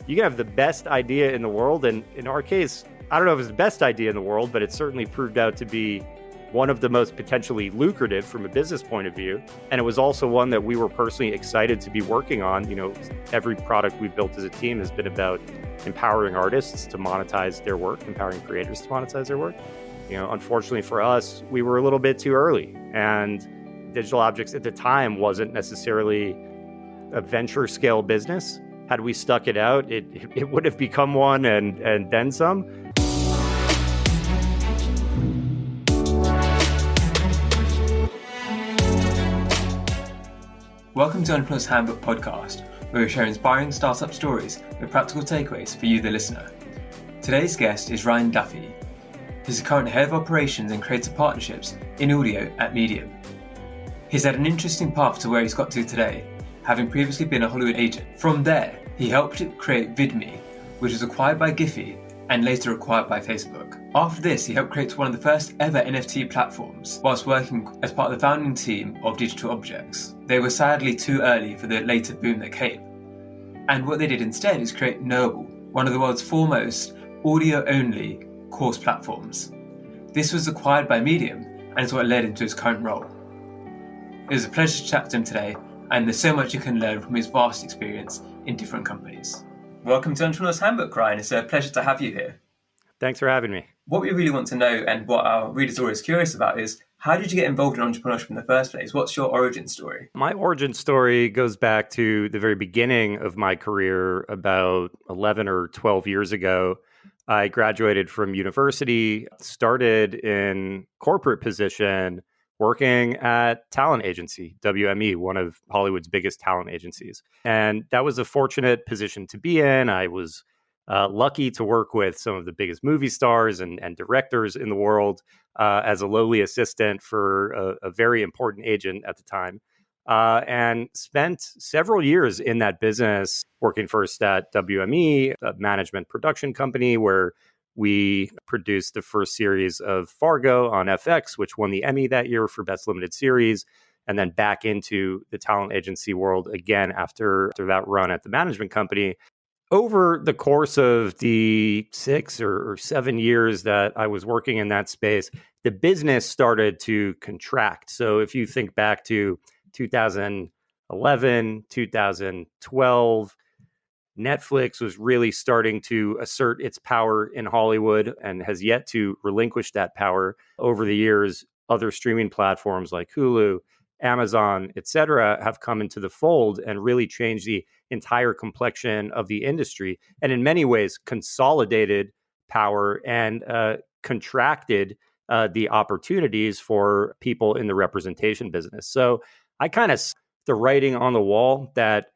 You can have the best idea in the world. And in our case, I don't know if it's the best idea in the world, but it certainly proved out to be one of the most potentially lucrative from a business point of view. And it was also one that we were personally excited to be working on. Every product we've built as a team has been about empowering artists to monetize their work, empowering creators to monetize their work. Unfortunately for us, we were a little bit too early, and Digital Objects at the time wasn't necessarily a venture scale business. Had we stuck it out, it would have become one and then some. Welcome to Entrepreneur's Handbook podcast, where we share inspiring startup stories with practical takeaways for you, the listener. Today's guest is Ryan Duffy. He's the current head of operations and creative partnerships in audio at Medium. He's had an interesting path to where he's got to today, having previously been a Hollywood agent. From there, he helped create Vidme, which was acquired by GIPHY and later acquired by Facebook. After this, he helped create one of the first ever NFT platforms whilst working as part of the founding team of Digital Objects. They were sadly too early for the later boom that came. And what they did instead is create Knowable, one of the world's foremost audio-only course platforms. This was acquired by Medium and is what led him to his current role. It was a pleasure to chat to him today, and there's so much you can learn from his vast experience in different companies. Welcome to Entrepreneur's Handbook, Ryan. It's a pleasure to have you here. Thanks for having me. What we really want to know, and what our readers are always curious about, is how did you get involved in entrepreneurship in the first place? What's your origin story? My origin story goes back to the very beginning of my career about 11 or 12 years ago. I graduated from university, started in corporate position, working at talent agency, WME, one of Hollywood's biggest talent agencies. And that was a fortunate position to be in. I was lucky to work with some of the biggest movie stars and directors in the world as a lowly assistant for a very important agent at the time. And spent several years in that business, working first at WME, a management production company where we produced the first series of Fargo on FX, which won the Emmy that year for Best Limited Series, and then back into the talent agency world again after that run at the management company. Over the course of the 6 or 7 years that I was working in that space, the business started to contract. So if you think back to 2011, 2012, Netflix was really starting to assert its power in Hollywood and has yet to relinquish that power. Over the years, other streaming platforms like Hulu, Amazon, etc., have come into the fold and really changed the entire complexion of the industry, and in many ways consolidated power and contracted the opportunities for people in the representation business. So I kind of the writing on the wall that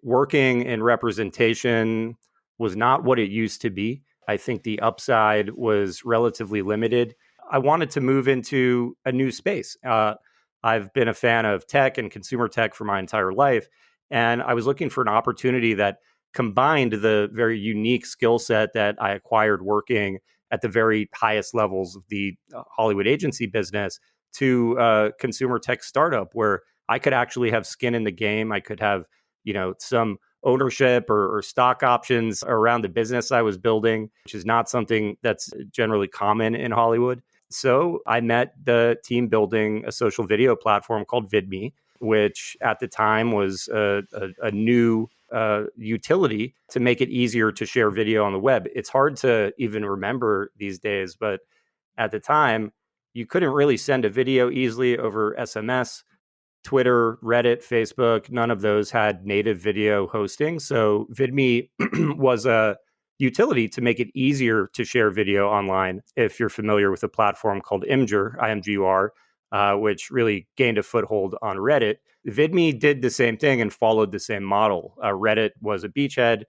working in representation was not what it used to be. I think the upside was relatively limited. I wanted to move into a new space. I've been a fan of tech and consumer tech for my entire life, and I was looking for an opportunity that combined the very unique skill set that I acquired working at the very highest levels of the Hollywood agency business to a consumer tech startup where I could actually have skin in the game. I could have, some ownership or stock options around the business I was building, which is not something that's generally common in Hollywood. So I met the team building a social video platform called Vidme, which at the time was a new utility to make it easier to share video on the web. It's hard to even remember these days, but at the time, you couldn't really send a video easily over SMS. Twitter, Reddit, Facebook, none of those had native video hosting. So Vidme was a utility to make it easier to share video online. If you're familiar with a platform called Imgur, IMGUR, which really gained a foothold on Reddit, Vidme did the same thing and followed the same model. Reddit was a beachhead.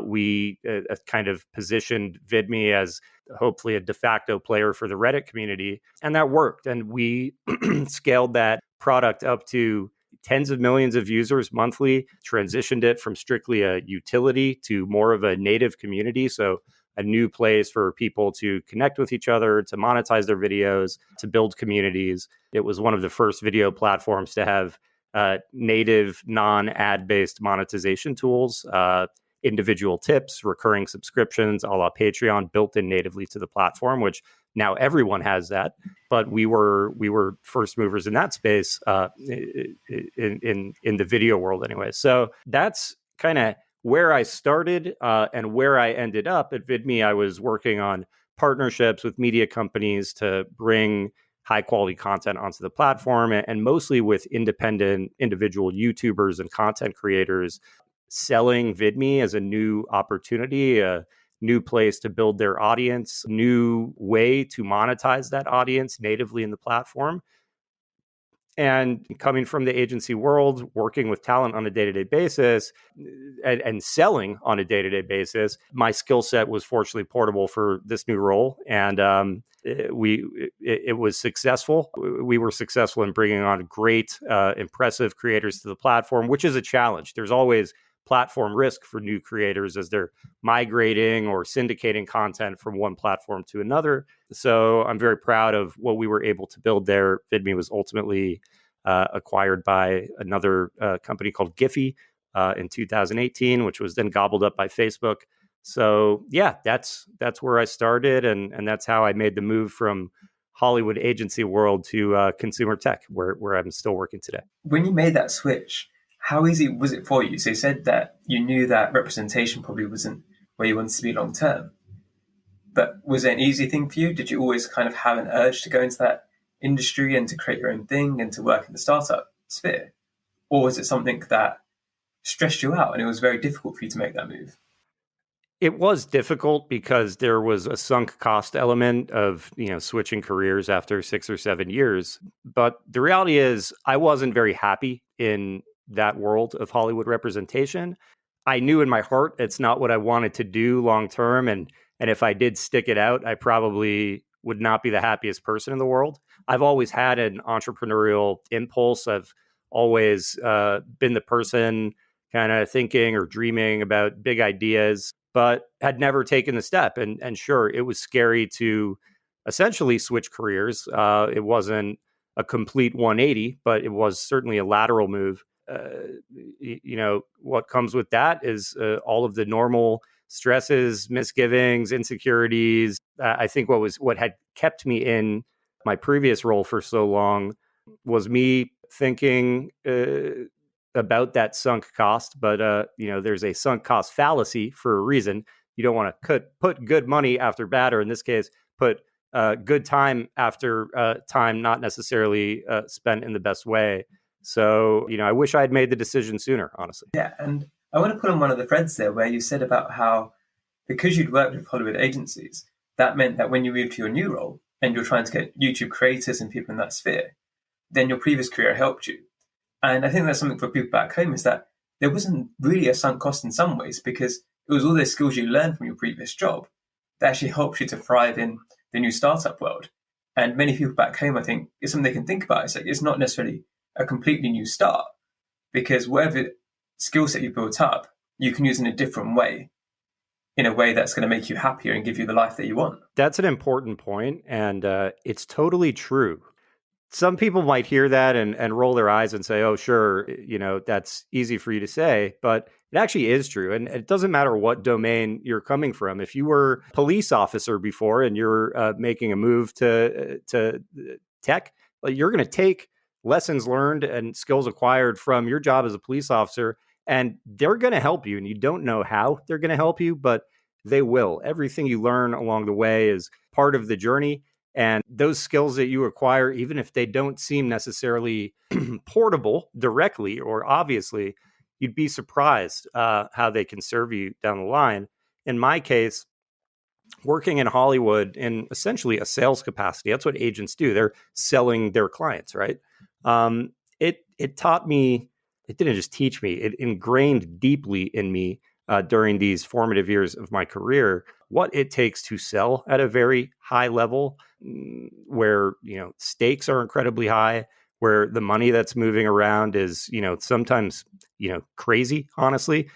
We kind of positioned Vidme as hopefully a de facto player for the Reddit community. And that worked. And we scaled that product up to tens of millions of users monthly, transitioned it from strictly a utility to more of a native community. So a new place for people to connect with each other, to monetize their videos, to build communities. It was one of the first video platforms to have native non-ad-based monetization tools. individual tips, recurring subscriptions, a la Patreon, built in natively to the platform, which now everyone has that. But we were first movers in that space in the video world anyway. So that's kind of where I started and where I ended up. At Vidme, I was working on partnerships with media companies to bring high quality content onto the platform, and mostly with independent individual YouTubers and content creators selling Vidme as a new opportunity, a new place to build their audience, new way to monetize that audience natively in the platform. And coming from the agency world, working with talent on a day-to-day basis and selling on a day-to-day basis, my skill set was fortunately portable for this new role. And it was successful. We were successful in bringing on great, impressive creators to the platform, which is a challenge. There's always platform risk for new creators as they're migrating or syndicating content from one platform to another. So I'm very proud of what we were able to build there. Vidme was ultimately acquired by another company called GIPHY in 2018, which was then gobbled up by Facebook. So yeah, that's where I started, and that's how I made the move from Hollywood agency world to consumer tech, where I'm still working today. When you made that switch, how easy was it for you? So you said that you knew that representation probably wasn't where you wanted to be long term. But was it an easy thing for you? Did you always kind of have an urge to go into that industry and to create your own thing and to work in the startup sphere? Or was it something that stressed you out and it was very difficult for you to make that move? It was difficult because there was a sunk cost element of, switching careers after 6 or 7 years. But the reality is I wasn't very happy in that world of Hollywood representation. I knew in my heart it's not what I wanted to do long term. And if I did stick it out, I probably would not be the happiest person in the world. I've always had an entrepreneurial impulse. I've always been the person kind of thinking or dreaming about big ideas, but had never taken the step. And sure, it was scary to essentially switch careers. It wasn't a complete 180, but it was certainly a lateral move. What comes with that is all of the normal stresses, misgivings, insecurities. I think what had kept me in my previous role for so long was me thinking about that sunk cost. But there's a sunk cost fallacy for a reason. You don't want to put good money after bad, or in this case, put good time after time not necessarily spent in the best way. So, I wish I had made the decision sooner, honestly. Yeah, and I want to put on one of the threads there where you said about how, because you'd worked with Hollywood agencies, that meant that when you moved to your new role and you're trying to get YouTube creators and people in that sphere, then your previous career helped you. And I think that's something for people back home, is that there wasn't really a sunk cost in some ways, because it was all those skills you learned from your previous job that actually helped you to thrive in the new startup world. And many people back home, I think, is something they can think about. It's like, it's not necessarily a completely new start, because whatever skill set you built up, you can use in a different way, in a way that's going to make you happier and give you the life that you want. That's an important point, and it's totally true. Some people might hear that and roll their eyes and say, oh, sure, that's easy for you to say, but it actually is true. And it doesn't matter what domain you're coming from. If you were a police officer before and you're making a move to tech, you're going to take lessons learned and skills acquired from your job as a police officer, and they're going to help you. And you don't know how they're going to help you, but they will. Everything you learn along the way is part of the journey. And those skills that you acquire, even if they don't seem necessarily portable directly or obviously, you'd be surprised how they can serve you down the line. In my case, working in Hollywood in essentially a sales capacity, that's what agents do. They're selling their clients, right? It taught me, it didn't just teach me, it ingrained deeply in me during these formative years of my career, what it takes to sell at a very high level, where, stakes are incredibly high, where the money that's moving around is, sometimes, crazy, honestly.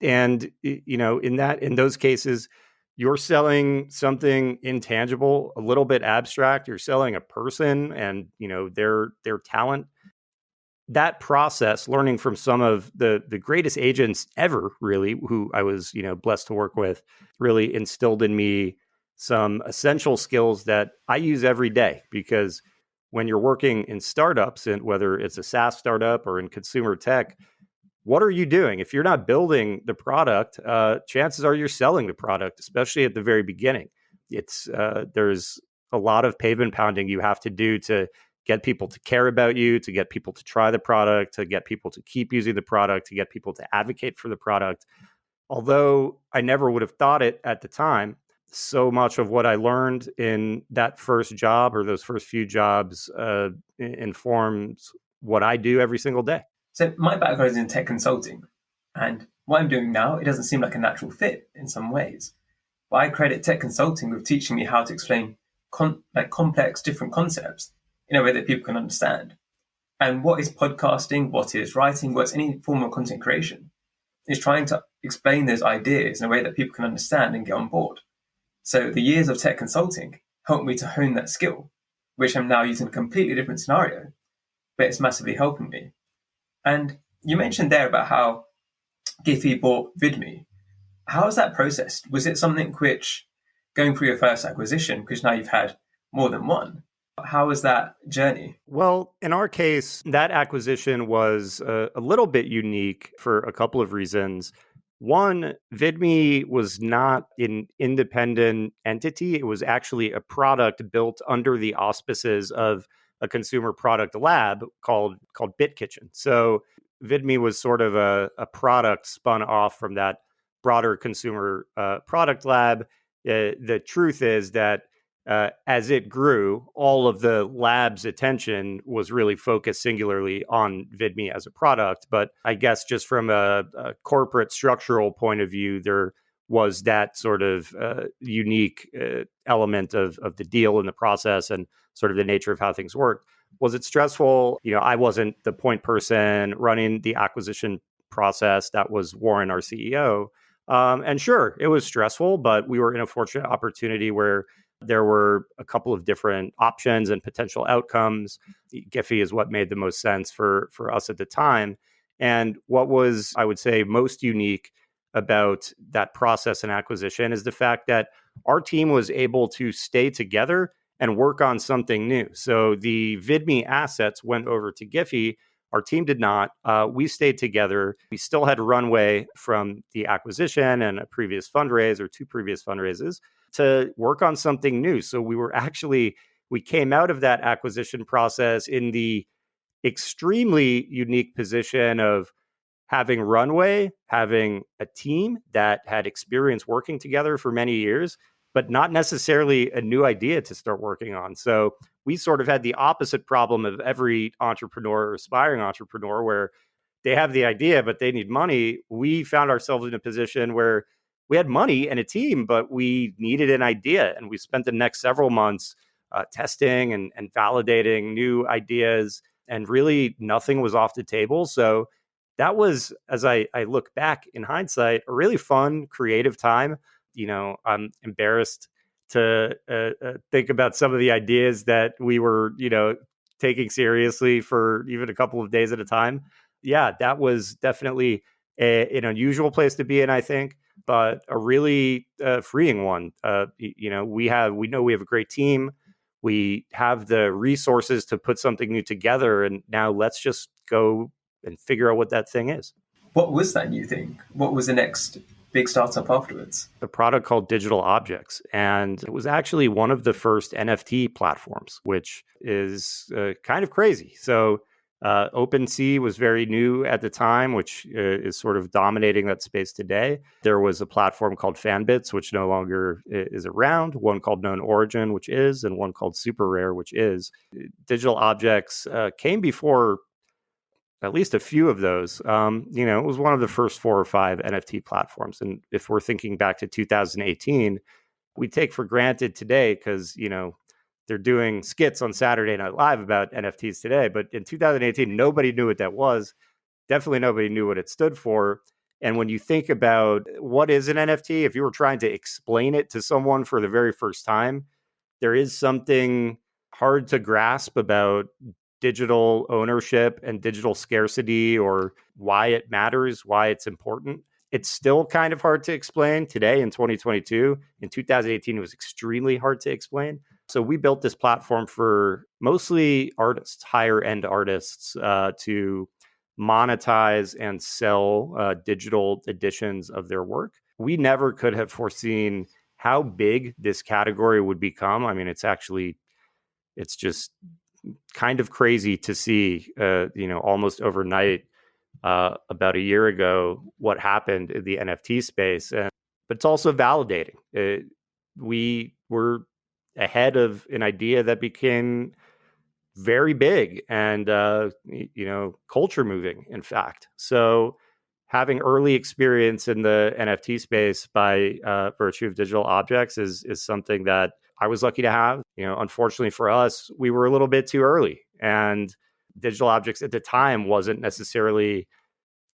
And, in those cases, you're selling something intangible, a little bit abstract. You're selling a person and, their talent. that process, learning from some of the greatest agents ever, really, who I was, blessed to work with, really instilled in me some essential skills that I use every day. Because when you're working in startups, and whether it's a SaaS startup or in consumer tech, what are you doing? If you're not building the product, chances are you're selling the product, especially at the very beginning. It's there's a lot of pavement pounding you have to do to get people to care about you, to get people to try the product, to get people to keep using the product, to get people to advocate for the product. Although I never would have thought it at the time, so much of what I learned in that first job or those first few jobs informs what I do every single day. So my background is in tech consulting, and what I'm doing now, it doesn't seem like a natural fit in some ways. But I credit tech consulting with teaching me how to explain complex different concepts in a way that people can understand. And what is podcasting, what is writing, what's any form of content creation, is trying to explain those ideas in a way that people can understand and get on board. So the years of tech consulting helped me to hone that skill, which I'm now using in a completely different scenario, but it's massively helping me. And you mentioned there about how GIPHY bought Vidme. How was that processed? Was it something which, going through your first acquisition, because now you've had more than one, how was that journey? Well, in our case, that acquisition was a little bit unique for a couple of reasons. One, Vidme was not an independent entity. It was actually a product built under the auspices of a consumer product lab called BitKitchen. So Vidme was sort of a product spun off from that broader consumer product lab. The truth is that as it grew, all of the lab's attention was really focused singularly on Vidme as a product. But I guess just from a corporate structural point of view, there was that sort of unique element of the deal in the process and sort of the nature of how things worked. Was it stressful? I wasn't the point person running the acquisition process. That was Warren, our CEO. And sure, it was stressful, but we were in a fortunate opportunity where there were a couple of different options and potential outcomes. GIPHY is what made the most sense for us at the time. And what was, I would say, most unique about that process and acquisition is the fact that our team was able to stay together and work on something new. So the Vidme assets went over to GIPHY. Our team did not. We stayed together. We still had runway from the acquisition and a previous fundraise or two previous fundraises to work on something new. So we came out of that acquisition process in the extremely unique position of having runway, having a team that had experience working together for many years, but not necessarily a new idea to start working on. So we sort of had the opposite problem of every entrepreneur or aspiring entrepreneur, where they have the idea, but they need money. We found ourselves in a position where we had money and a team, but we needed an idea. And we spent the next several months testing and validating new ideas, and really nothing was off the table. So that was, as I look back in hindsight, a really fun, creative time. I'm embarrassed to think about some of the ideas that we were, taking seriously for even a couple of days at a time. Yeah, that was definitely an unusual place to be in, I think, but a really freeing one. We know we have a great team. We have the resources to put something new together, and now let's just go and figure out what that thing is. What was that new thing? What was the next big startup afterwards? A product called Digital Objects. And it was actually one of the first NFT platforms, which is kind of crazy. So OpenSea was very new at the time, which is sort of dominating that space today. There was a platform called Fanbits, which no longer is around, one called Known Origin, which is, and one called Super Rare, which is. Digital Objects came before at least a few of those. It was one of the first 4 or 5 NFT platforms. And if we're thinking back to 2018, we take for granted today because, they're doing skits on Saturday Night Live about NFTs today. But in 2018, nobody knew what that was. Definitely nobody knew what it stood for. And when you think about what is an NFT, if you were trying to explain it to someone for the very first time, there is something hard to grasp about digital ownership and digital scarcity, or why it matters, why it's important. It's still kind of hard to explain today in 2022. In 2018, it was extremely hard to explain. So we built this platform for mostly artists, higher end artists, to monetize and sell digital editions of their work. We never could have foreseen how big this category would become. I mean, it's just kind of crazy to see, almost overnight, about a year ago, what happened in the NFT space. But it's also validating. We were ahead of an idea that became very big and, culture moving, in fact. So having early experience in the NFT space by virtue of digital objects is something that I was lucky to have. Unfortunately for us, we were a little bit too early, and digital objects at the time wasn't necessarily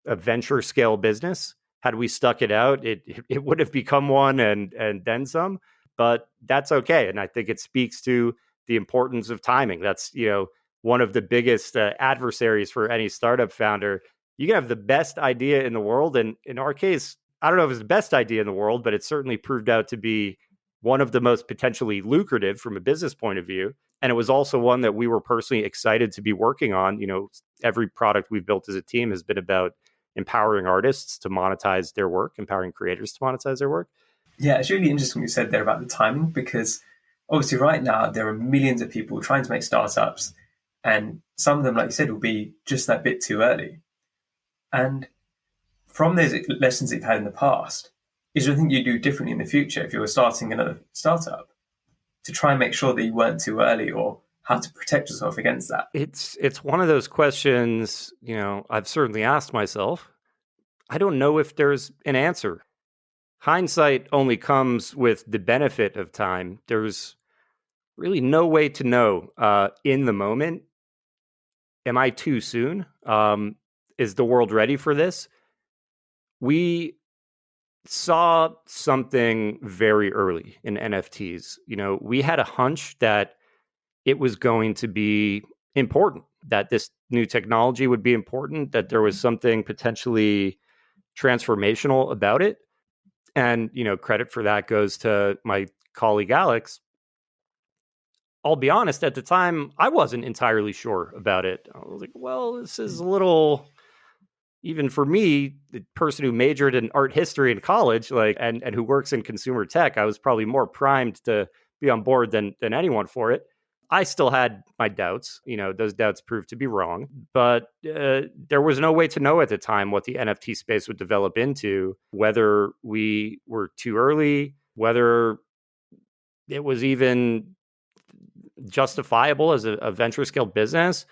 a venture scale business. Had we stuck it out, it would have become one and then some. But that's okay, and I think it speaks to the importance of timing. That's one of the biggest adversaries for any startup founder. You can have the best idea in the world, and in our case, I don't know if it's the best idea in the world, but it certainly proved out to be one of the most potentially lucrative from a business point of view. And it was also one that we were personally excited to be working on. Every product we've built as a team has been about empowering artists to monetize their work, empowering creators to monetize their work. Yeah, it's really interesting what you said there about the timing, because obviously right now there are millions of people trying to make startups, and some of them, like you said, will be just that bit too early. And from those lessons that you've had in the past, is there anything you do differently in the future if you were starting another startup to try and make sure that you weren't too early, or how to protect yourself against that? It's one of those questions, I've certainly asked myself. I don't know if there's an answer. Hindsight only comes with the benefit of time. There's really no way to know in the moment. Am I too soon? Is the world ready for this? We saw something very early in NFTs. We had a hunch that it was going to be important, that this new technology would be important, that there was something potentially transformational about it. And, credit for that goes to my colleague, Alex. I'll be honest, at the time, I wasn't entirely sure about it. I was like, well, this is a little, even for me, the person who majored in art history in college, and who works in consumer tech, I was probably more primed to be on board than anyone for it. I still had my doubts. Those doubts proved to be wrong. But there was no way to know at the time what the NFT space would develop into, whether we were too early, whether it was even justifiable as a venture scale business.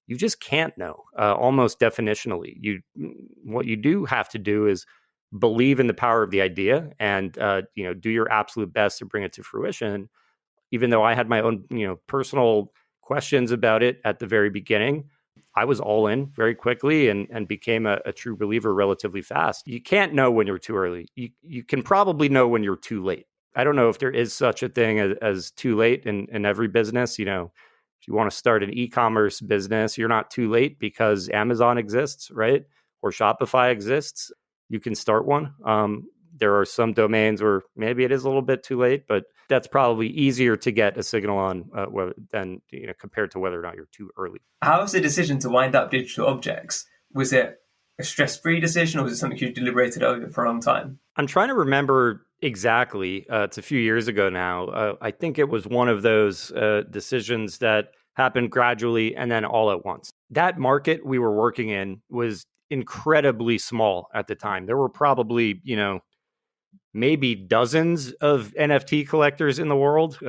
You just can't know, almost definitionally. What you do have to do is believe in the power of the idea and do your absolute best to bring it to fruition. Even though I had my own, personal questions about it at the very beginning, I was all in very quickly and became a true believer relatively fast. You can't know when you're too early. You can probably know when you're too late. I don't know if there is such a thing as too late in every business. If you want to start an e-commerce business, you're not too late because Amazon exists, right? Or Shopify exists. You can start one. There are some domains where maybe it is a little bit too late, but that's probably easier to get a signal on than compared to whether or not you're too early. How was the decision to wind up digital objects? Was it a stress-free decision, or was it something you deliberated over for a long time? I'm trying to remember exactly. It's a few years ago now. I think it was one of those decisions that happened gradually and then all at once. That market we were working in was incredibly small at the time. There were probably, maybe dozens of NFT collectors in the world,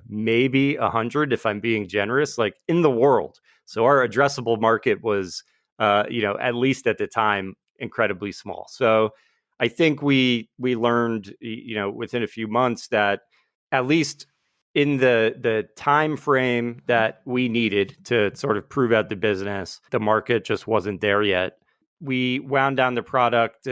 maybe 100 if I'm being generous, in the world. So our addressable market was, at least at the time, incredibly small. So I think we learned, within a few months that at least in the time frame that we needed to sort of prove out the business, the market just wasn't there yet. We wound down the product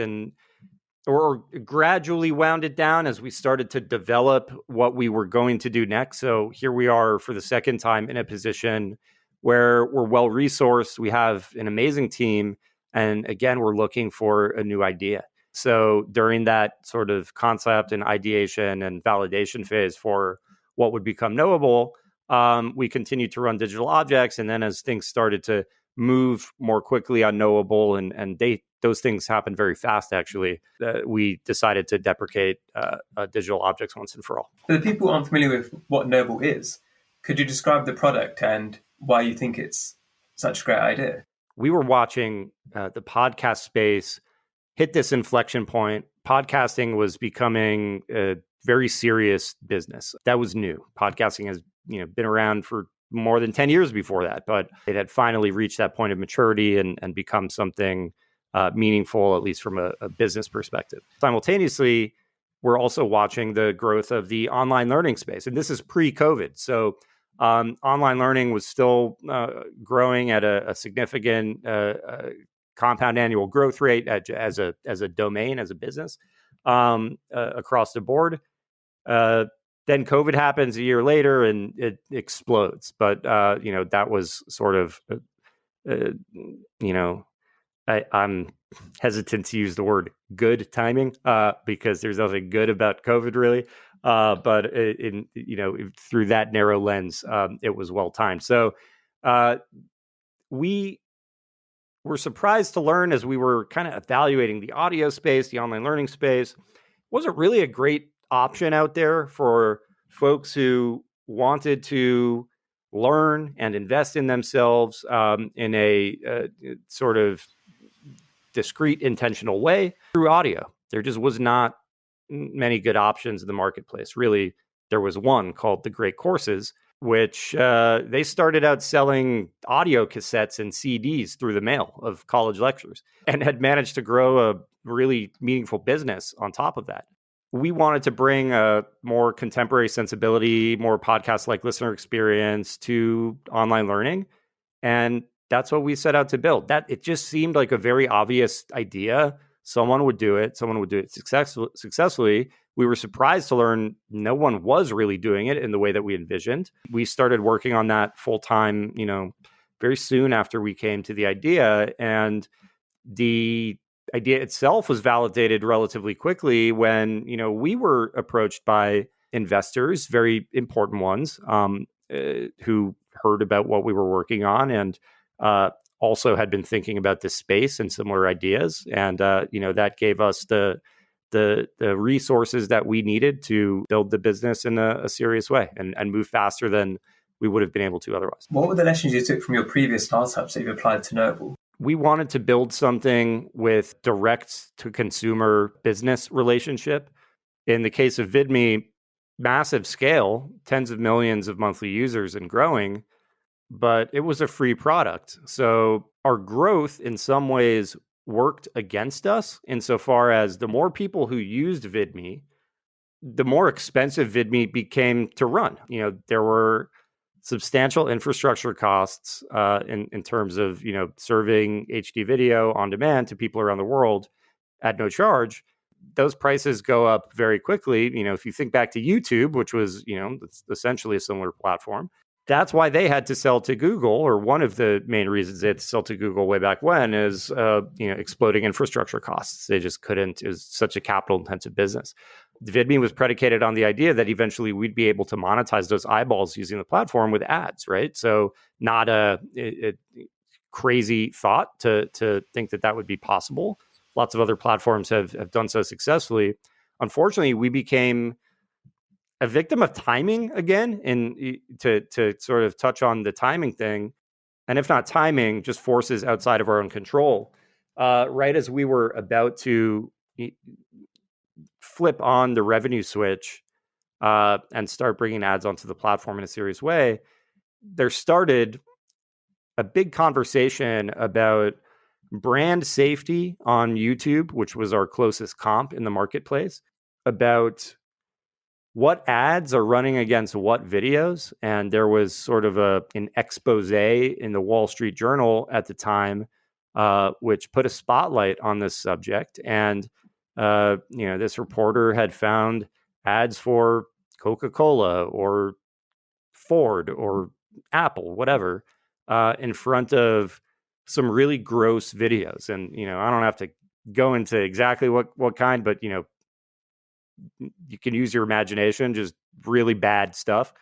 or gradually wound it down as we started to develop what we were going to do next. So here we are for the second time in a position where we're well resourced, we have an amazing team, and again, we're looking for a new idea. So during that sort of concept and ideation and validation phase for what would become Knowable, we continued to run digital objects. And then as things started to move more quickly on Knowable, and those things happened very fast, actually, we decided to deprecate digital objects once and for all. For the people unfamiliar with what Knowable is, could you describe the product and why you think it's such a great idea? We were watching the podcast space hit this inflection point. Podcasting was becoming a very serious business. That was new. Podcasting has been around for more than 10 years before that, but it had finally reached that point of maturity and become something meaningful, at least from a business perspective. Simultaneously, we're also watching the growth of the online learning space. And this is pre-COVID. So online learning was still growing at a significant compound annual growth rate as a domain, as a business across the board. Then COVID happens a year later and it explodes. But that was sort of I'm hesitant to use the word good timing because there's nothing good about COVID really. But through that narrow lens, it was well timed. So we were surprised to learn as we were kind of evaluating the audio space, the online learning space, wasn't really a great option out there for folks who wanted to learn and invest in themselves in a sort of discrete, intentional way through audio. There just was not many good options in the marketplace. Really, there was one called The Great Courses, which they started out selling audio cassettes and CDs through the mail of college lectures and had managed to grow a really meaningful business on top of that. We wanted to bring a more contemporary sensibility, more podcast-like listener experience to online learning. And that's what we set out to build. That it just seemed like a very obvious idea. Someone would do it successfully. We were surprised to learn no one was really doing it in the way that we envisioned. We started working on that full time, very soon after we came to the idea. And the idea itself was validated relatively quickly when, we were approached by investors, very important ones, who heard about what we were working on and also had been thinking about this space and similar ideas. And, that gave us the resources that we needed to build the business in a serious way and move faster than we would have been able to otherwise. What were the lessons you took from your previous startups that you've applied to Knowable? We wanted to build something with direct to consumer business relationship. In the case of Vidme, massive scale, tens of millions of monthly users and growing, but it was a free product. So our growth in some ways worked against us insofar as the more people who used Vidme, the more expensive Vidme became to run. There were substantial infrastructure costs in terms of, serving HD video on demand to people around the world at no charge. Those prices go up very quickly. If you think back to YouTube, which was, it's essentially a similar platform, that's why they had to sell to Google, or one of the main reasons they had to sell to Google way back when is, exploding infrastructure costs. They just couldn't. It was such a capital-intensive business. Vidme was predicated on the idea that eventually we'd be able to monetize those eyeballs using the platform with ads, right? So not a crazy thought to think that would be possible. Lots of other platforms have done so successfully. Unfortunately, we became a victim of timing again, and to sort of touch on the timing thing, and if not timing, just forces outside of our own control. Right as we were about to flip on the revenue switch and start bringing ads onto the platform in a serious way, there started a big conversation about brand safety on YouTube, which was our closest comp in the marketplace, about what ads are running against what videos. And there was sort of an expose in the Wall Street Journal at the time, which put a spotlight on this subject. And, this reporter had found ads for Coca-Cola or Ford or Apple, whatever, in front of some really gross videos. And, I don't have to go into exactly what kind, but, you can use your imagination, just really bad stuff.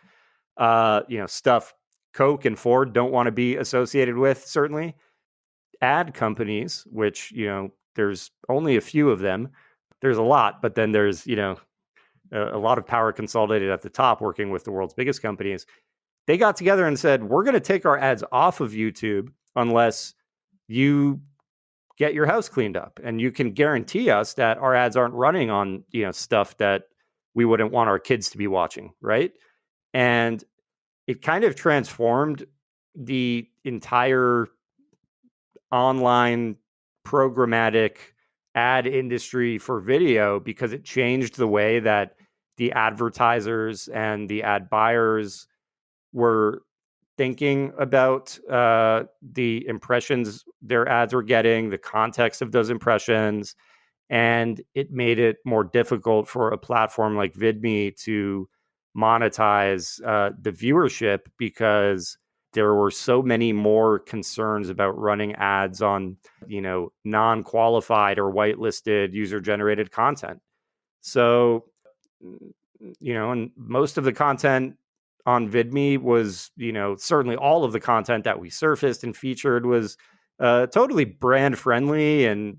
Stuff Coke and Ford don't want to be associated with, certainly. Ad companies, which, there's only a few of them. There's a lot, but then there's, a lot of power consolidated at the top working with the world's biggest companies. They got together and said, we're going to take our ads off of YouTube unless you get your house cleaned up. And you can guarantee us that our ads aren't running on, stuff that we wouldn't want our kids to be watching, right? And it kind of transformed the entire online programmatic ad industry for video, because it changed the way that the advertisers and the ad buyers were thinking about the impressions their ads were getting, the context of those impressions, and it made it more difficult for a platform like Vidme to monetize the viewership, because there were so many more concerns about running ads on, non-qualified or whitelisted user-generated content. So, and most of the content on Vidme was, certainly all of the content that we surfaced and featured was totally brand friendly. And,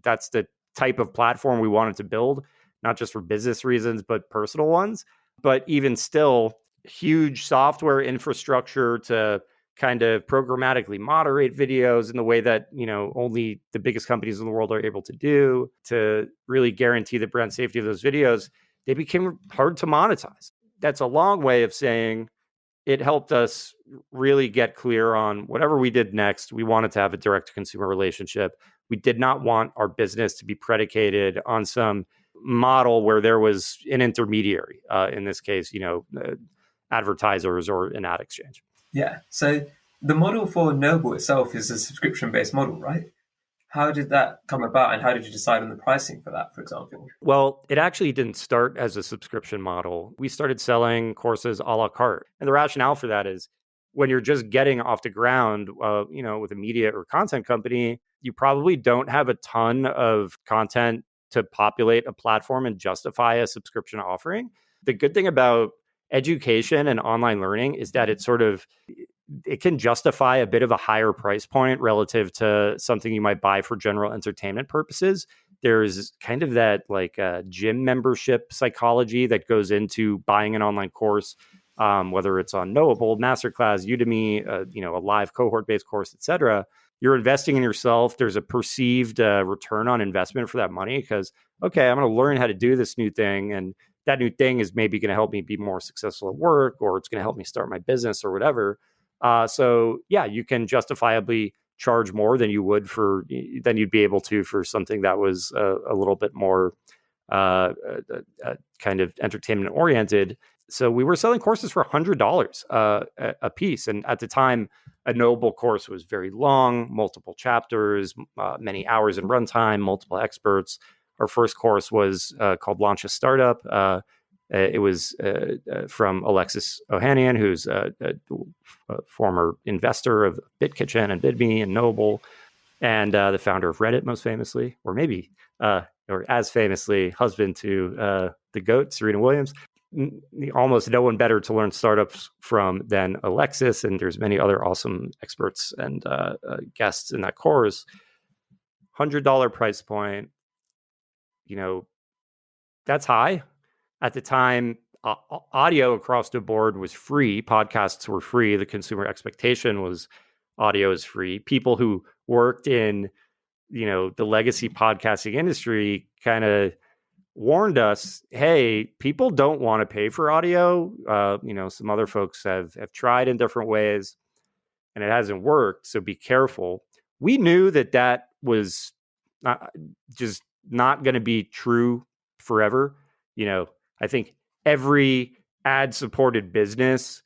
that's the type of platform we wanted to build, not just for business reasons, but personal ones. But even still, huge software infrastructure to kind of programmatically moderate videos in the way that, only the biggest companies in the world are able to do, to really guarantee the brand safety of those videos. They became hard to monetize. That's a long way of saying it helped us really get clear on whatever we did next. We wanted to have a direct-to-consumer relationship. We did not want our business to be predicated on some model where there was an intermediary, in this case, advertisers or an ad exchange. Yeah. So the model for Knowable itself is a subscription-based model, right? How did that come about, and how did you decide on the pricing for that, for example? Well, it actually didn't start as a subscription model. We started selling courses a la carte. And the rationale for that is when you're just getting off the ground, with a media or content company, you probably don't have a ton of content to populate a platform and justify a subscription offering. The good thing about education and online learning is that it can justify a bit of a higher price point relative to something you might buy for general entertainment purposes. There's kind of that gym membership psychology that goes into buying an online course, whether it's on Knowable, Masterclass, Udemy, a live cohort-based course, etc. You're investing in yourself. There's a perceived return on investment for that money, because, okay, I'm going to learn how to do this new thing, and that new thing is maybe going to help me be more successful at work, or it's going to help me start my business or whatever. So yeah, you can justifiably charge more than than you'd be able to for something that was a little bit more kind of entertainment oriented. So we were selling courses for $100 a piece. And at the time, a Knowable course was very long, multiple chapters, many hours in runtime, multiple experts. Our first course was called Launch a Startup. It was from Alexis Ohanian, who's a former investor of BitKitchen and Vidme and Knowable, and the founder of Reddit, most famously, or maybe, or as famously, husband to the GOAT, Serena Williams. Almost no one better to learn startups from than Alexis, and there's many other awesome experts and guests in that course. $100 price point, that's high. At the time, audio across the board was free. Podcasts were free. The consumer expectation was audio is free. People who worked in, the legacy podcasting industry kind of warned us, hey, people don't want to pay for audio. Some other folks have tried in different ways and it hasn't worked. So be careful. We knew that was just not going to be true forever. I think every ad-supported business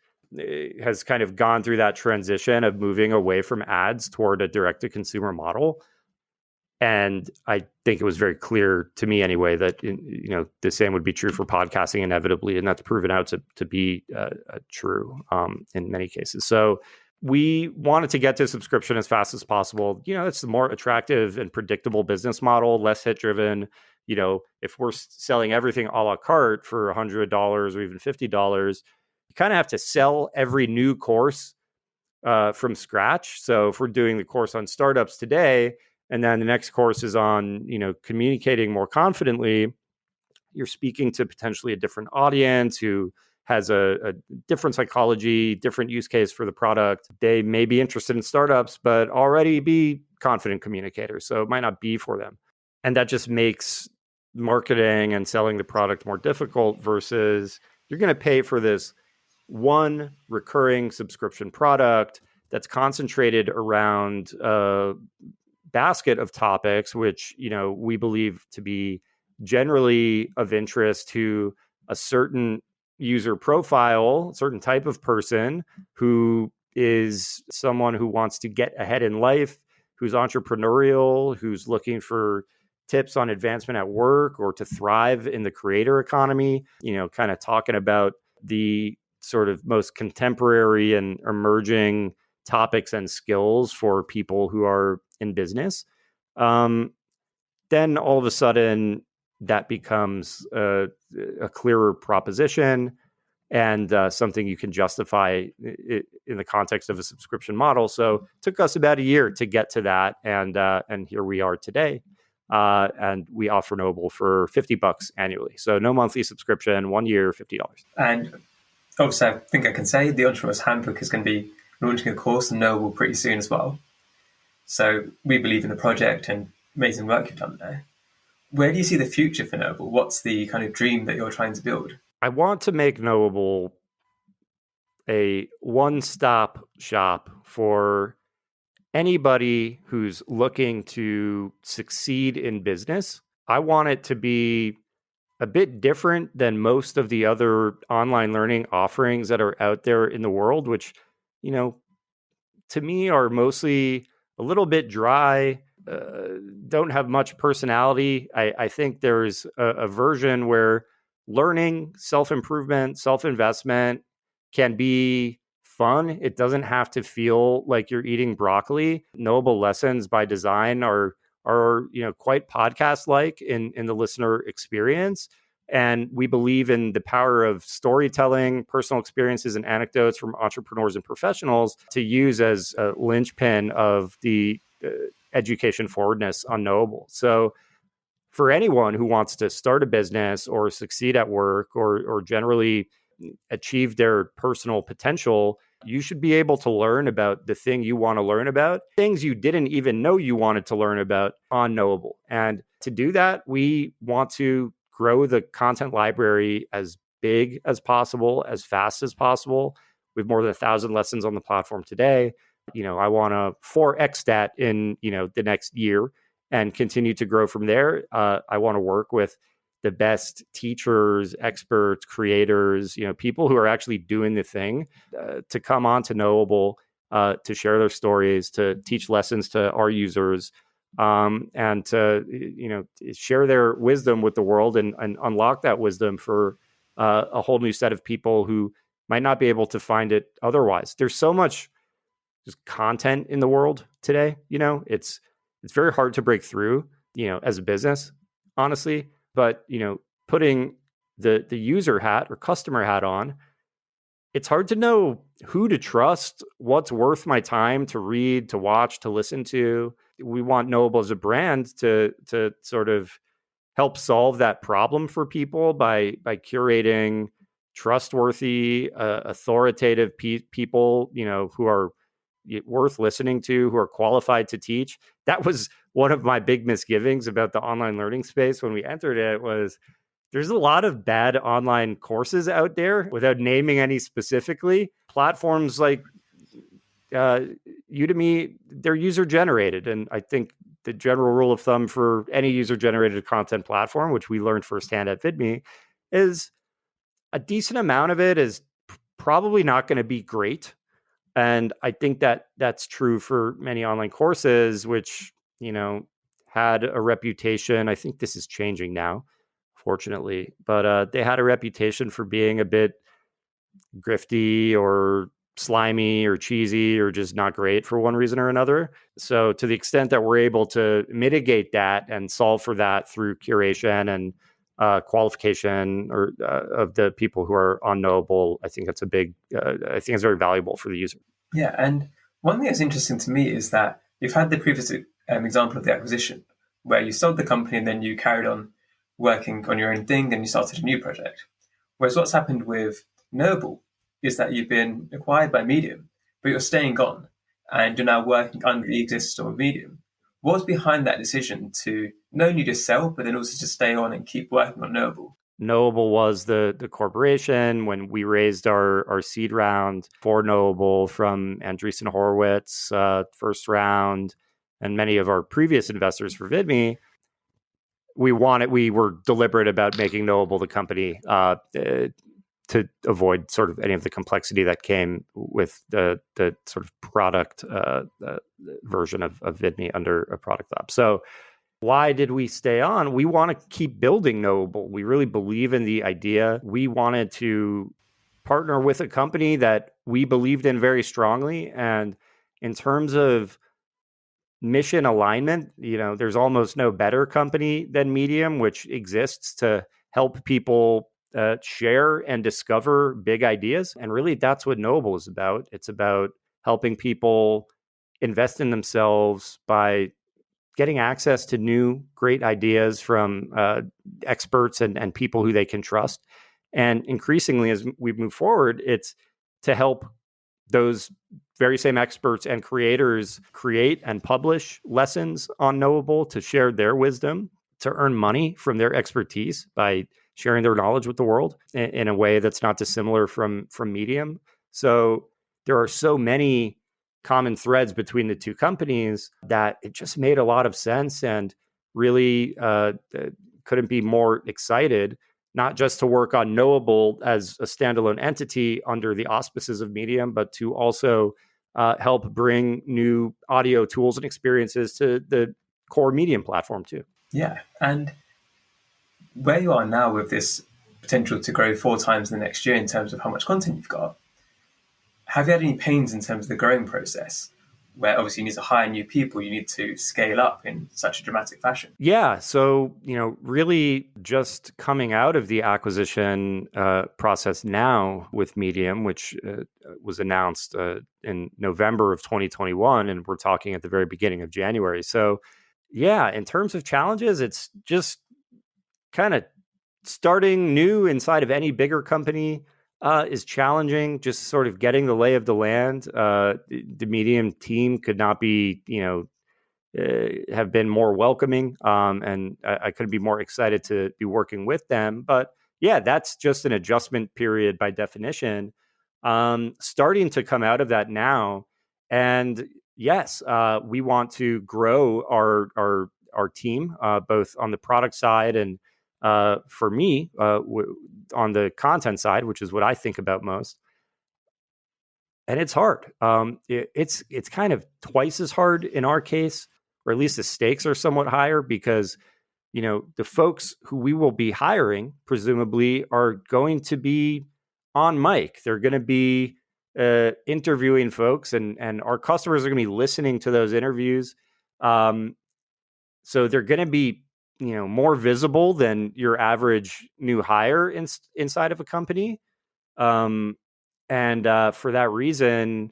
has kind of gone through that transition of moving away from ads toward a direct-to-consumer model. And I think it was very clear to me anyway that, the same would be true for podcasting inevitably. And that's proven out to be true in many cases. So we wanted to get to subscription as fast as possible. It's a more attractive and predictable business model, less hit driven. If we're selling everything a la carte for $100 or even $50, you kind of have to sell every new course from scratch. So if we're doing the course on startups today, and then the next course is on, communicating more confidently, you're speaking to potentially a different audience who has a different psychology, different use case for the product. They may be interested in startups, but already be confident communicators. So it might not be for them. And that just makes marketing and selling the product more difficult versus you're going to pay for this one recurring subscription product that's concentrated around a basket of topics, which, we believe to be generally of interest to a certain user profile, certain type of person who is someone who wants to get ahead in life, who's entrepreneurial, who's looking for tips on advancement at work or to thrive in the creator economy, kind of talking about the sort of most contemporary and emerging topics and skills for people who are in business. Then all of a sudden that becomes a clearer proposition and something you can justify in the context of a subscription model. So it took us about a year to get to that. And here we are today. And we offer Knowable for $50 annually. So no monthly subscription, 1 year, $50. And obviously, I think I can say the Entrepreneur's Handbook is going to be launching a course on Knowable pretty soon as well. So we believe in the project and amazing work you've done there. Where do you see the future for Knowable? What's the kind of dream that you're trying to build? I want to make Knowable a one-stop shop for anybody who's looking to succeed in business. I want it to be a bit different than most of the other online learning offerings that are out there in the world, which, to me are mostly a little bit dry, don't have much personality. I think there's a version where learning, self-improvement, self-investment can be fun. It doesn't have to feel like you're eating broccoli. Knowable lessons by design are quite podcast-like in the listener experience. And we believe in the power of storytelling, personal experiences, and anecdotes from entrepreneurs and professionals to use as a linchpin of the education forwardness on Knowable. So for anyone who wants to start a business or succeed at work or generally achieve their personal potential, you should be able to learn about the thing you want to learn about, things you didn't even know you wanted to learn about on Knowable. And to do that, we want to grow the content library as big as possible, as fast as possible. We have more than 1,000 lessons on the platform today. I want to 4x that in, the next year and continue to grow from there. I want to work with the best teachers, experts, creators, people who are actually doing the thing to come on to Knowable, to share their stories, to teach lessons to our users, and to, share their wisdom with the world and unlock that wisdom for a whole new set of people who might not be able to find it otherwise. There's so much just content in the world today. It's very hard to break through, as a business, honestly. But, putting the user hat or customer hat on, it's hard to know who to trust, what's worth my time to read, to watch, to listen to. We want Knowable as a brand to sort of help solve that problem for people by curating trustworthy, authoritative people, who are worth listening to, who are qualified to teach. That was one of my big misgivings about the online learning space when we entered it, was there's a lot of bad online courses out there, without naming any specifically. Platforms like Udemy, they're user generated. And I think the general rule of thumb for any user generated content platform, which we learned firsthand at Vidme, is a decent amount of it is probably not going to be great. And I think that that's true for many online courses, which, had a reputation. I think this is changing now, fortunately, but they had a reputation for being a bit grifty or slimy or cheesy or just not great for one reason or another. So to the extent that we're able to mitigate that and solve for that through curation and qualification or of the people who are on Knowable, I think that's I think it's very valuable for the user. Yeah, and one thing that's interesting to me is that you've had the previous example of the acquisition, where you sold the company and then you carried on working on your own thing, then you started a new project. Whereas what's happened with Knowable is that you've been acquired by Medium, but you're staying on and you're now working under the existence of Medium. What's behind that decision to not only just sell, but then also to stay on and keep working on Knowable? Knowable was the corporation when we raised our seed round for Knowable from Andreessen Horowitz, first round, and many of our previous investors for Vidme. We were deliberate about making Knowable the company to avoid sort of any of the complexity that came with the sort of product version of Vidme under a product lab. So why did we stay on? We want to keep building Knowable. We really believe in the idea. We wanted to partner with a company that we believed in very strongly. And in terms of mission alignment, there's almost no better company than Medium, which exists to help people share and discover big ideas. And really, that's what Knowable is about. It's about helping people invest in themselves by getting access to new, great ideas from experts and people who they can trust. And increasingly, as we move forward, it's to help those very same experts and creators create and publish lessons on Knowable to share their wisdom, to earn money from their expertise by sharing their knowledge with the world in a way that's not dissimilar from Medium. So there are so many common threads between the two companies that it just made a lot of sense, and really couldn't be more excited, not just to work on Knowable as a standalone entity under the auspices of Medium, but to also help bring new audio tools and experiences to the core Medium platform too. Yeah, and where you are now with this potential to grow 4 times in the next year in terms of how much content you've got, have you had any pains in terms of the growing process, where obviously you need to hire new people, you need to scale up in such a dramatic fashion? Yeah. So, really just coming out of the acquisition process now with Medium, which was announced in November of 2021, and we're talking at the very beginning of January. So, yeah, in terms of challenges, it's just kind of starting new inside of any bigger company is challenging. Just sort of getting the lay of the land. The Medium team could not be, have been more welcoming, and I couldn't be more excited to be working with them. But yeah, that's just an adjustment period by definition. Starting to come out of that now, and yes, we want to grow our team, both on the product side and for me, on the content side, which is what I think about most. And it's hard. It's kind of twice as hard in our case, or at least the stakes are somewhat higher, because the folks who we will be hiring presumably are going to be on mic. They're going to be interviewing folks, and our customers are going to be listening to those interviews. So they're going to be more visible than your average new hire inside of a company. And for that reason,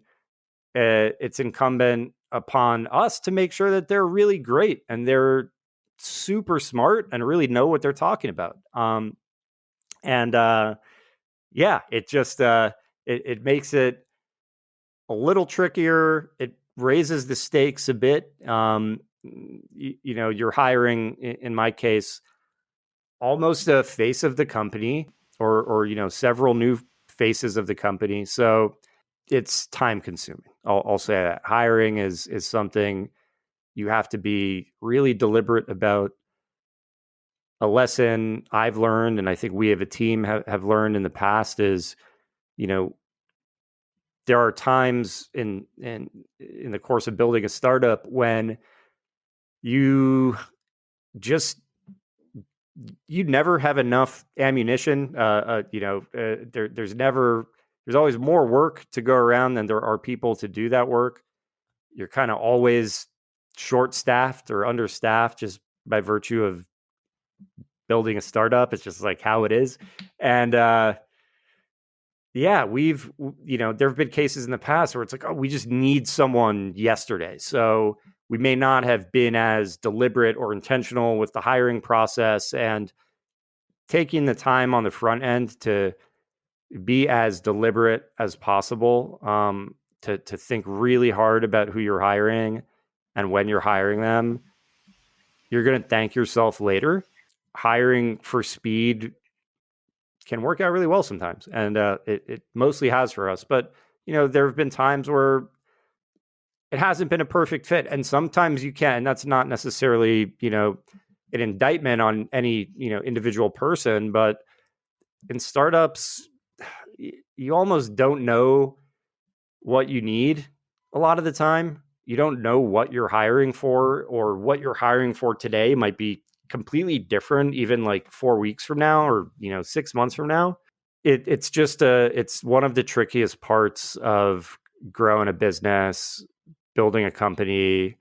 it's incumbent upon us to make sure that they're really great and they're super smart and really know what they're talking about. Yeah, it just it makes it a little trickier. It raises the stakes a bit. You're hiring, in my case, almost a face of the company, or several new faces of the company. So it's time consuming. I'll say that hiring is something you have to be really deliberate about. A lesson I've learned, and I think we have a team have learned in the past, is there are times in the course of building a startup when you never have enough ammunition. There's never there's always more work to go around than there are people to do that work. You're kind of always short-staffed or understaffed just by virtue of building a startup. It's just like how it is. And yeah, there have been cases in the past where it's like, oh, we just need someone yesterday. So we may not have been as deliberate or intentional with the hiring process, and taking the time on the front end to be as deliberate as possible, to think really hard about who you're hiring and when you're hiring them. You're going to thank yourself later. Hiring for speed can work out really well sometimes, and it mostly has for us. But there have been times where it hasn't been a perfect fit, and sometimes you can. That's not necessarily an indictment on any individual person, but in startups, you almost don't know what you need a lot of the time. You don't know what you're hiring for, or what you're hiring for today might be completely different even like 4 weeks from now, or 6 months from now. It's just it's one of the trickiest parts of growing a business, building a company,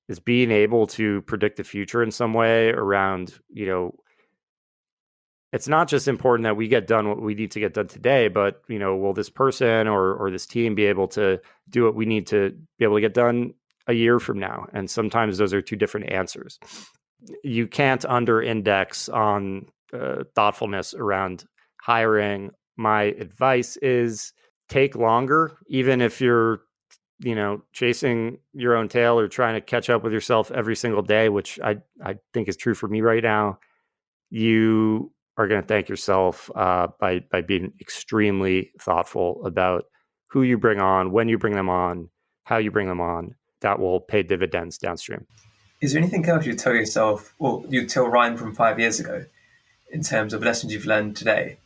is being able to predict the future in some way around, it's not just important that we get done what we need to get done today, but will this person or this team be able to do what we need to be able to get done a year from now? And sometimes those are two different answers. You can't under-index on thoughtfulness around hiring. My advice is take longer, even if you're, chasing your own tail or trying to catch up with yourself every single day, which I think is true for me right now. You are going to thank yourself by being extremely thoughtful about who you bring on, when you bring them on, how you bring them on. That will pay dividends downstream. Is there anything else you'd tell yourself, or you'd tell Ryan from 5 years ago, in terms of lessons you've learned today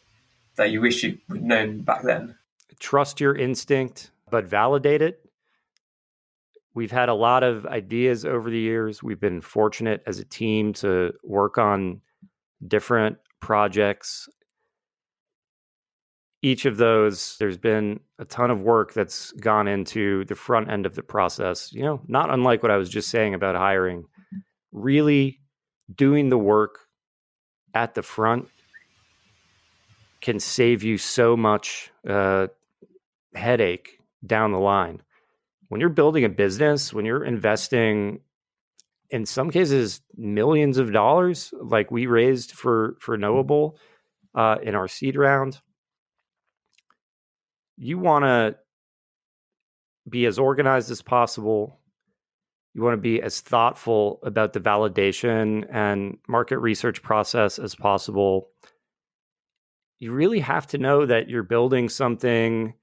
that you wish you would have known back then? Trust your instinct, but validate it. We've had a lot of ideas over the years. We've been fortunate as a team to work on different projects. Each of those, there's been a ton of work that's gone into the front end of the process, not unlike what I was just saying about hiring. Really doing the work at the front can save you so much headache down the line. When you're building a business, when you're investing, in some cases, millions of dollars, like we raised for Knowable in our seed round, you want to be as organized as possible. You want to be as thoughtful about the validation and market research process as possible. You really have to know that you're building something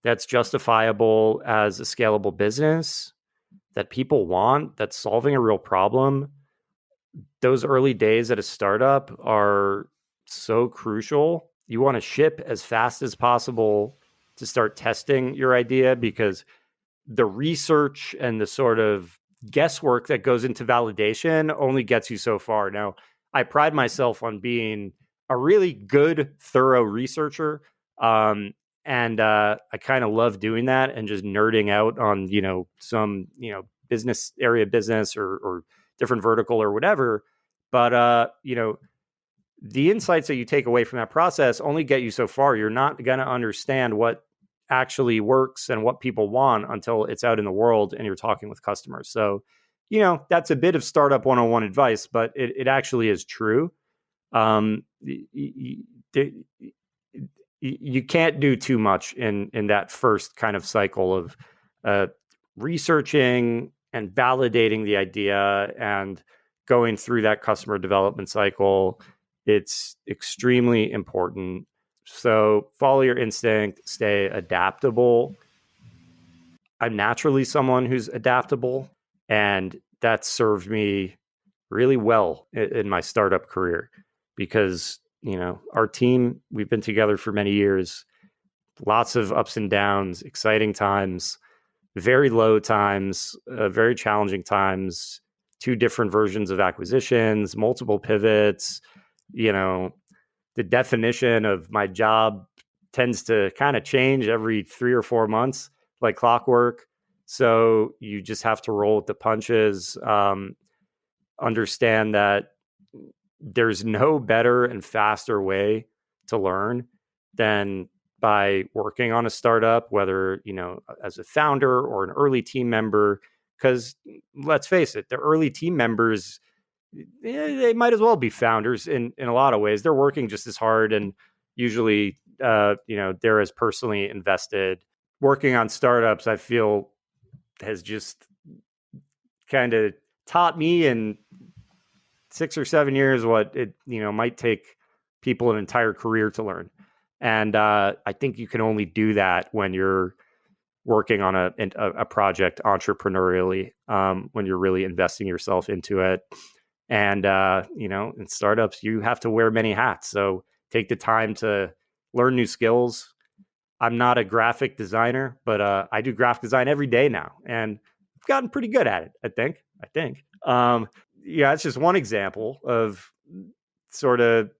that's justifiable as a scalable business, that people want, that's solving a real problem. Those early days at a startup are so crucial. You want to ship as fast as possible to start testing your idea, because the research and the sort of guesswork that goes into validation only gets you so far. Now, I pride myself on being a really good, thorough researcher. And I kind of love doing that and just nerding out on, some, business area business or different vertical or whatever. But, the insights that you take away from that process only get you so far. You're not going to understand what actually works and what people want until it's out in the world and you're talking with customers. So, that's a bit of startup 101 advice, but it actually is true. You can't do too much in that first kind of cycle of researching and validating the idea and going through that customer development cycle. It's extremely important. So follow your instinct, stay adaptable. I'm naturally someone who's adaptable, and that served me really well in my startup career because, our team, we've been together for many years, lots of ups and downs, exciting times, very low times, very challenging times, 2 different versions of acquisitions, multiple pivots. The definition of my job tends to kind of change every 3 or 4 months, like clockwork. So you just have to roll with the punches. Understand that there's no better and faster way to learn than by working on a startup, whether, as a founder or an early team member, because let's face it, the early team members, they might as well be founders in a lot of ways. They're working just as hard, and usually, they're as personally invested. Working on startups, I feel, has just kind of taught me in 6 or 7 years what it might take people an entire career to learn. And I think you can only do that when you're working on a project entrepreneurially, when you're really investing yourself into it. And in startups, you have to wear many hats. So take the time to learn new skills. I'm not a graphic designer, but I do graphic design every day now, and I've gotten pretty good at it. I think. It's just one example of sort of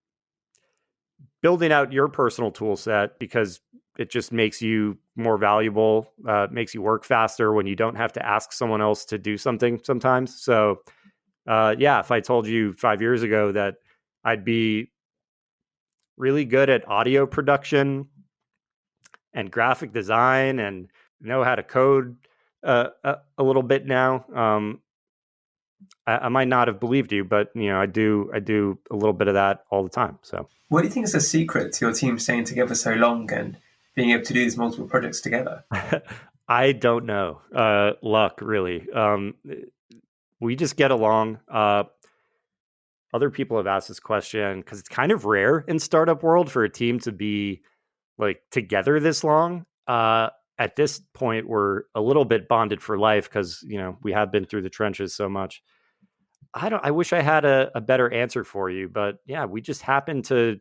building out your personal tool set, because it just makes you more valuable, makes you work faster when you don't have to ask someone else to do something sometimes. So, if I told you 5 years ago that I'd be really good at audio production and graphic design and know how to code a little bit now, I might not have believed you, but I do a little bit of that all the time. So, what do you think is the secret to your team staying together so long and being able to do these multiple projects together? I don't know. Luck, really. We just get along. Other people have asked this question because it's kind of rare in startup world for a team to be like together this long. At this point, we're a little bit bonded for life because we have been through the trenches so much. I wish I had a better answer for you, but yeah, we just happen to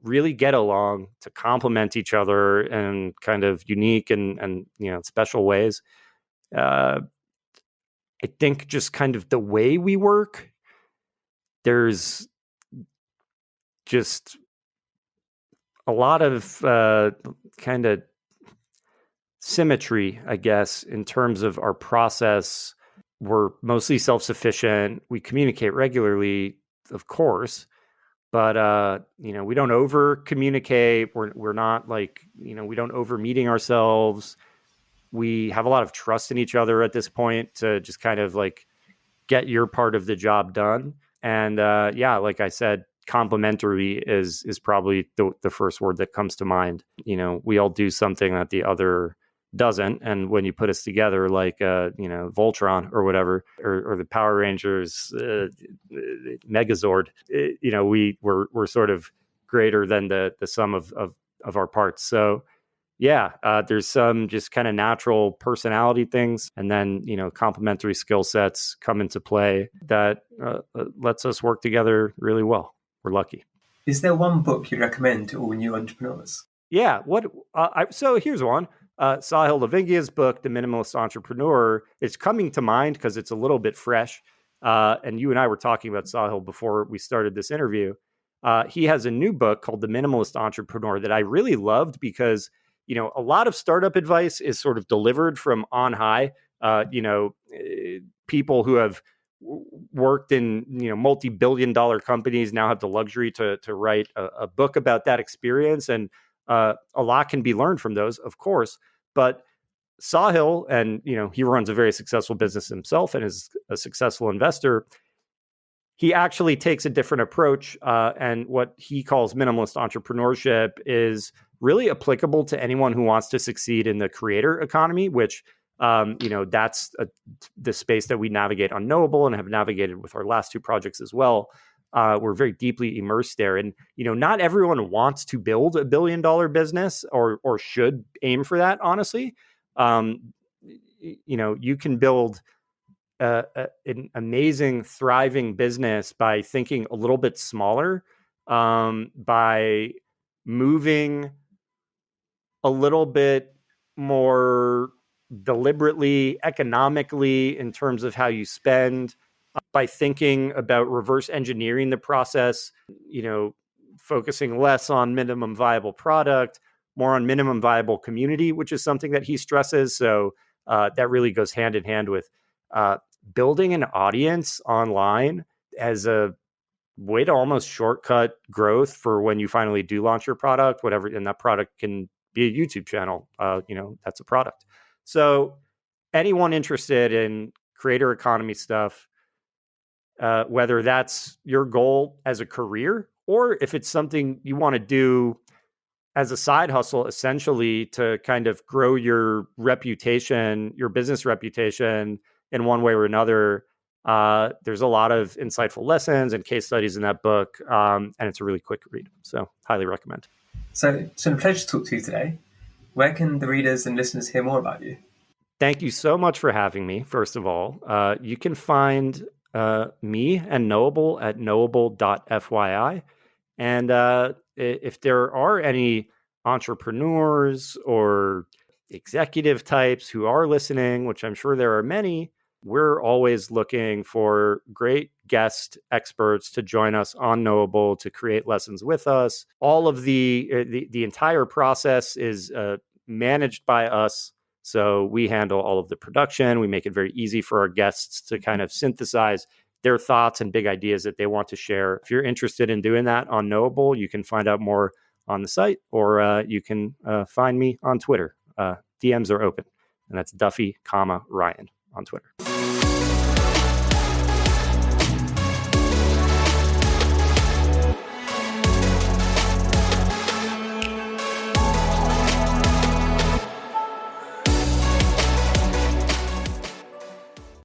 really get along, to complement each other in kind of unique and special ways. I think just kind of the way we work, there's just a lot of kind of symmetry, I guess, in terms of our process. We're mostly self-sufficient. We communicate regularly, of course, but we don't over communicate. We're not like, we don't over meeting ourselves. We have a lot of trust in each other at this point to just kind of like get your part of the job done. And like I said, complementary is probably the first word that comes to mind. We all do something that the other doesn't, and when you put us together, like Voltron or whatever, or the Power Rangers, Megazord, we're sort of greater than the sum of our parts. So there's some just kind of natural personality things, and then complementary skill sets come into play that lets us work together really well. We're lucky. Is there one book you'd recommend to all new entrepreneurs? Yeah. So here's one. Sahil Lavingia's book, The Minimalist Entrepreneur, is coming to mind because it's a little bit fresh. And you and I were talking about Sahil before we started this interview. He has a new book called The Minimalist Entrepreneur that I really loved because, a lot of startup advice is sort of delivered from on high. People who have worked in, multi-billion-dollar companies now have the luxury to write a book about that experience. And a lot can be learned from those, of course, but Sahil, and he runs a very successful business himself and is a successful investor. He actually takes a different approach, and what he calls minimalist entrepreneurship is really applicable to anyone who wants to succeed in the creator economy, which that's the space that we navigate on Knowable and have navigated with our last two projects as well. We're very deeply immersed there. And, not everyone wants to build $1 billion business or should aim for that, honestly. You can build an amazing, thriving business by thinking a little bit smaller, by moving a little bit more deliberately, economically in terms of how you spend, by thinking about reverse engineering the process, focusing less on minimum viable product, more on minimum viable community, which is something that he stresses. So that really goes hand in hand with building an audience online as a way to almost shortcut growth for when you finally do launch your product, whatever. And that product can be a YouTube channel. That's a product. So anyone interested in creator economy stuff, whether that's your goal as a career or if it's something you want to do as a side hustle, essentially to kind of grow your reputation, your business reputation in one way or another. There's a lot of insightful lessons and case studies in that book, and it's a really quick read. So highly recommend. So it's been a pleasure to talk to you today. Where can the readers and listeners hear more about you? Thank you so much for having me, first of all. You can find me and Knowable at knowable.fyi. And if there are any entrepreneurs or executive types who are listening, which I'm sure there are many, we're always looking for great guest experts to join us on Knowable to create lessons with us. All of the entire process is managed by us. So we handle all of the production. We make it very easy for our guests to kind of synthesize their thoughts and big ideas that they want to share. If you're interested in doing that on Knowable, you can find out more on the site, or you can find me on Twitter. DMs are open, and that's Duffy, Ryan on Twitter.